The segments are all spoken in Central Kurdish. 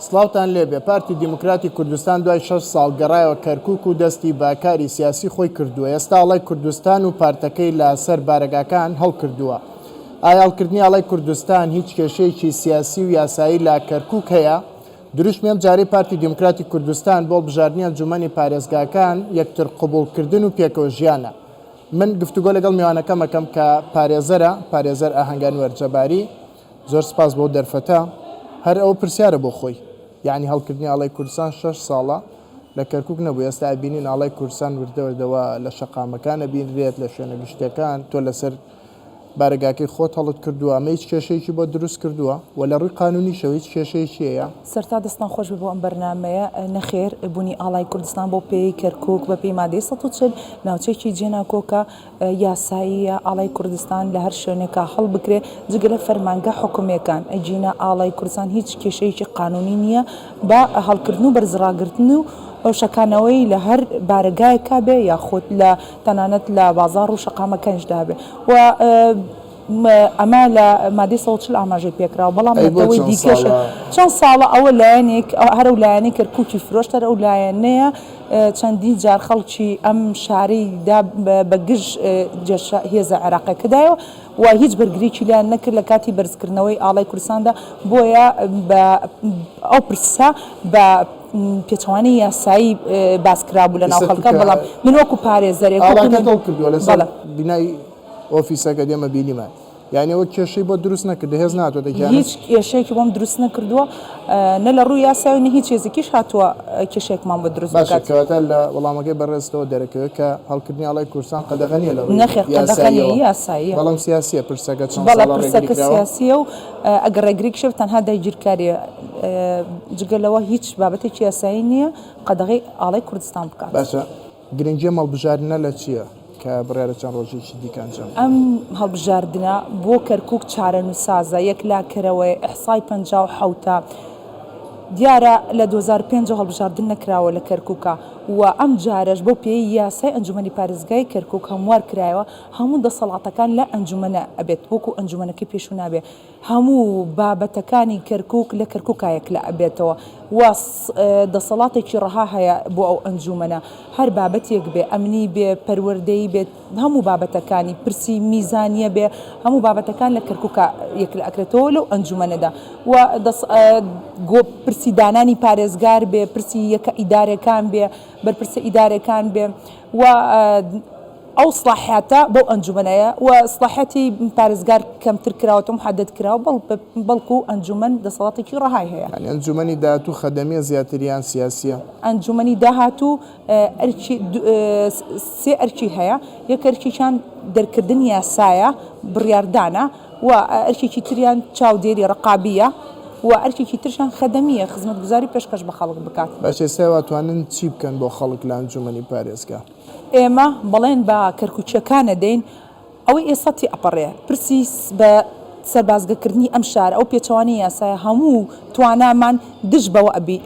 سڵاوتان لێبێ پارتی دیموکراتی کوردستان دوای 6 ساڵ گەڕایەوە کەرکووک و دەستی باکاری سیاسی خۆی کردووە. ئێستا ئاڵای کوردستان و پارتەکەی لەسەر بارگاکان هەڵکردووە. ئایا هەڵکردنی ئاڵای کوردستان هیچ کێشەیەکی سیاسی و یاسایی لە کەرکووک هەیە؟ دروستمێم جارەی پارتی دیموکراتی کوردستان بۆ بژاردننی ئەنجومەنی پارێزگاکان یەکتر قبولکردن و پێکەوە ژیانە. من گفتوگۆ لەگەڵ میوانەکەم ئەەکەم کە پارێزەر ئاهەنگان وەرجەباری زۆر سپاس بۆ دەرفەتە هەر ئەو پرسیارە بۆ خۆی، یعنی هەڵکردنی ئاڵای کوردستان 6 ساڵە لە کەرکووک نەبوو. ئێستا بینین ئاڵای کوردستان وردەوەردەوە لە شەقامەکانە بینرێت لە شوێنە گشتەکان تۆ لەسەر بارگاکەی خۆت هەڵت کردووە، ئەمە هیچ کێشەیەکی بۆ دروست کردووە و لە ڕووی قانونیشەوە هیچ کێشەیەکی هەیە؟ سەرتا دەستان خۆش بۆ ئەم بەرنامەیە نەخێر بوونی ئاڵای کوردستان بۆ پێی کەرکووک بە پێی مادەی 140 ناوچەیەکی جێناکۆکە یاساییە ئاڵای کوردستان لە هەر شوێنێکە هەڵ بکرێ جگە لە فەرمانگە حکوومەکان ئەجینە ئاڵای کوردستان هیچ کێشەیەکی قانونی نییە بە هەڵکردن و بەرزڕاگرتن و ئەو شەکانەوەی لە هەر بارگایەکە بێ یاخود لە تەنانەت لە بازار و شەقامەکانشدا بێ و ئەمە لە مادەی 140 ئاماژەی پێکراوە. بەڵام ئەوەی دیکەش چەند ساڵە ئەوە لایەنێک هەرە و لایەنەی کەرکووکی فرۆشتە ئەو لایەنەیە چەندین جار خەڵکی ئەم شارەیدا بەگژ هێزە عێراقیەکەدایەوە و هیچ بەرگریکی لیان نەکرد لە کاتی بەرزکردنەوەی ئاڵای کوردستاندا. بۆیە ئەو پرسە بە پێچوانی یاسایی باسکرابوو لە ناو خەڵکە. بەڵام من وەکو پارێزەرێک کردووە لەسەر بینای ئۆفیسەکە دێمە بینیمان، یعنی ئەوە کێشەی بۆ دروست نەکرد هێز ناتوە هیچ کێشەیەکی بۆم دروست نەکردووە نە لە ڕووی یاسایی نە هیچ هێزێکیش هاتووە کێشەیەکمان بۆ دروست بکاتەوە لە وەڵامەکەی بەڕێستەوە دەرەکەوێت کە هەڵکردنی ئاڵای کوردستان قەدەغە نیە لە نەخێر قەدەغەنی یاساییە، بەڵام سیاسیە پرسەکە چەند بەڵام پرسەکە سیاسیە و ئەگەر ڕێگریک شەو تەنها داگیرکاریە جگەلەوە هیچ بابەتێکی یاسایی نییە قەدەغەی ئاڵای کوردستان بکات. باشە گرنگیە مەڵبژاردنە لە چییە کە بڕیارە چەند ڕۆژێکی دیکەنجام؟ ئەم هەڵبژاردنە بۆ کەرکووک چارەنووسازە یەک لاکەرەوەی ئەحسای 57 دیارە لە 2005 هەڵبژاردن نەکراوە لە کەرکووکە و ئەم جارەش بۆ پێی یاسای ئەنجومەنی پارێزگای کەرکووک هەموار کرایەوە هەموو دەسەڵاتەکان لە ئەنجومەنە ئەبێت وەکو ئەنجومەنەکەی پێشوو نابێت هەموو بابەتەکانی کەرکووک لە کەرکووکایەک لە ئەبێتەوە و دەسەڵاتێکی ڕەها هەیە بۆ ئەو ئەنجومەنە هەر بابەتێک بێ ئەمنی بێ پەروەردەی بێت هەموو بابەتەکانی پرسی میزانیە بێ هەموو بابەتەکان لە کەرکووکە یەک لە ئەکرێتەوە لەو ئەنجومەنەدا و پرسی دانانی پارێزگار بێ پرسی یەکە ئیدارەکان بێ بەرپرسە ئیدارەکان بێ و ئەو سڵاحیاتە بۆ ئەنجومەنەیە و سڵاحەتی پارێزگار کەمتر کراوەتە محدد کراوە بەڵکو ئەنجومەن دەسەڵاتێکی ڕەهای هەیە. ئەنجومەنی داهاتوو خەدەمیە زیاتریان سیاسیە؟ ئەنجومەنی داهاتوو سێ ئەرکی هەیە، یەک ئەرکیشان دەرکردن یاسایە بڕیاردانە و ئەرکێکی تریان چاودێری ڕقابیە و ئەرکێکی ترشان خەدەمیە خزمەتگوزاری پێشکەش بە خەڵک بکات. باش ئێستا واتوانن چی بکەن بۆ خەڵک لە ئەنجومەنی پارێزگا؟ ئێمە بەڵێن بە کەرکووچەکانە دەین ئەوەی ئێستی ئەپەڕێ پرسی بە سەربازگەکردنی ئەم شارە ئەو پێچەوانی یاسایە هەموو توانامان دژ بەوە ئەبی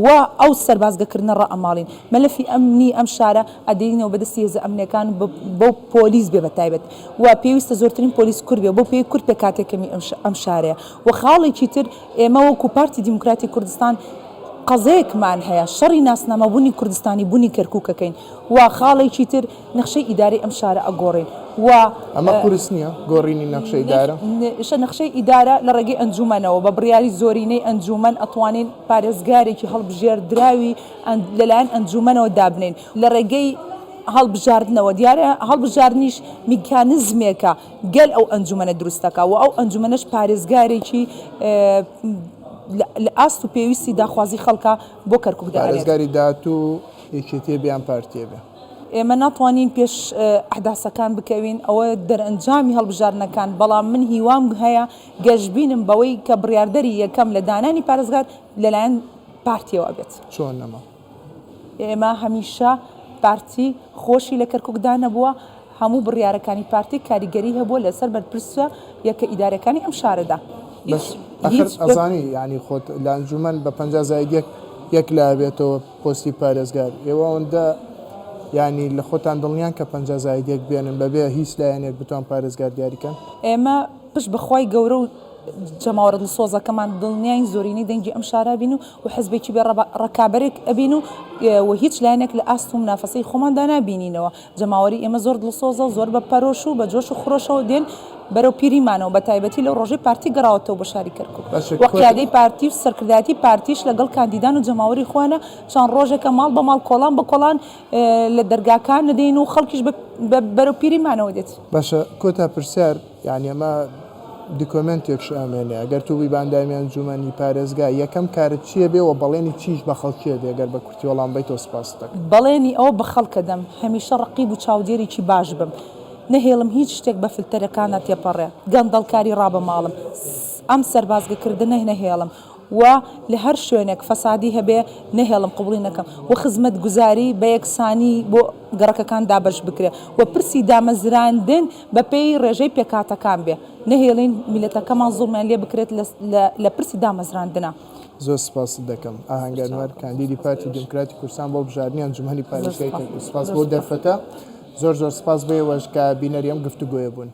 و ئەو سەربازگەکردنە ڕائەماڵین مەلەفی ئەمنی ئەم شارە ئەدەینەوە بەدەستی هێزە ئەمنەکان بۆ پۆلیس بێ بەتایبەت و پێویستە زۆرترین پۆلیس کورد بێ بۆ پێی کورد پێ کاتێکەمی ئەم شارەیە و خاڵێکی تر ئێمە وەکو پارتی دیموکراتی کوردستان قەزەیەکمان هەیە شەڕی ناسنامەبوونی کوردستانی بوونی کەرکووکەکەین و خاڵێکی تر نەخشەی ئیداری ئەم شارە ئەگۆڕین و ئەمە قورس نییە گۆڕینی نەخشەی ئیدارە نەخشەی ئیدارە لە ڕێگەی ئەنجومەنەوە بە بڕیاری زۆرینەی ئەنجومەن ئەتوانین پارێزگارێکی هەڵبژێردراوی لەلایەن ئەنجومەنەوە دابنین لە ڕێگەی هەڵبژاردنەوە دیارە هەڵبژاردنیش میکانزمێکە گەل ئەو ئەنجومەنە دروستەکە و ئەو ئەنجومەنەش پارێزگارێکی لە ئاست و پێویستی داخوازی خەڵکە بۆ کەرکووک دەگەڕێت. پارێزگاری داهاتوو یەکێتیە بیان پارتیە بێ. ئێمە ناتوانین پێش ئەحداسەکان بکەوین ئەوە دەرئەنجامی هەڵبژاردنەکان بەڵام من هیوام هەیە گەشتبینم بەوەی کە بڕیاردەری یەکەم لە دانانی پارێزگار لەلایەن پارتیەوە بێت. چۆن نەما؟ ئێمە هەمیشە پارتی خۆشی لە کەرکووکدا نەبووە هەموو بڕیارەکانی پارتی کاریگەری هەبووە لەسەر بەرپرسە یەکە ئیدارەکانی ئەم شارەدا. ئەزانی ینی خۆت لە ئەنجومەن بە 50 زایدێک یەک لا بێتەوە پۆستی پارێزگار ئێوە ئەوەندە ینی لە خۆتان دڵنیان کە 50 زایدێک بێنن بەبێ هیچ لایەنێک بتوان پارێزگار دیاریکەن؟ ئێمە پشت بەخوای گەورە و جەماوەرە دڵسۆزەکەمان دڵنیاین زۆرینەی دەنگی ئەم شارە بین و حزبێکی بێ ڕکابەرێک ئەبین و هیچ لایەنێک لە ئاست و نافەسەی خۆماندا نابینینەوە. جەماوەری ئێمە زۆر دڵسۆزە و زۆر بە پەرۆش و بە جۆش و خڕۆشەوە دێن بەرەو پیریمانەوە بە تایبەتی لەو ڕۆژەی پارتی گەڕاوەتەوە بە شاری کەرکووک وە قیادەی پارتی و سەرکردایەتی پارتیش لەگەڵ کاندیدان و جەماوەری خۆیانە چەند ڕۆژێکە ماڵ بە ماڵ کۆڵان بە کۆڵان لە دەرگاکان نەدەین و خەڵکیش بەرەو پیریمانەوە دێت. باشە کۆتا پرسیار یعنی ئەمە دیکۆمنتێکش ئەمێنێ ئەگەر تو بیباندامیان جومەنی پارێزگا یەکەم کارت چییە بێ و بەڵێنی چیش بە خەڵکیە دێگەر بە کورتی وەڵام بیتەوە سپاس دەکەم. بەڵێنی ئەوە بە خەڵکە دەم هەمیشە ڕقیب و چاودێرێکی باش بم. نەهێڵم هیچ شتێک بە فلتەرەکانە تێپەڕێ گەندەڵکاری ڕابە ماڵم ئەم سەربازگەکردن نەهێڵم و لە هەر شوێنێک فەسادی هەبێ نەهێڵم قبوڵی نەکەم و خزمەت گوزاری بە یەکسانی بۆ گەڕەکەکان دابەش بکرێ و پرسی دامەزراندن بە پێی ڕێژەی پێکاتەکان بێ نەهێڵین میلەتەکەمان زوڵمیان لێ بکرێت لە پرسی دامەزراندنە. زۆر سپاس دەکەم ئاهەنگانوەر کاندیدی پارتی دیموکراتی کوردستان بۆ بژاردننی ئەنجومەنی پارێزگای کەرکووک. سپاس بۆ دەرفەتە زۆر سپاس بێ وەش کە بینەری ئەم گفتوگۆیە بوون.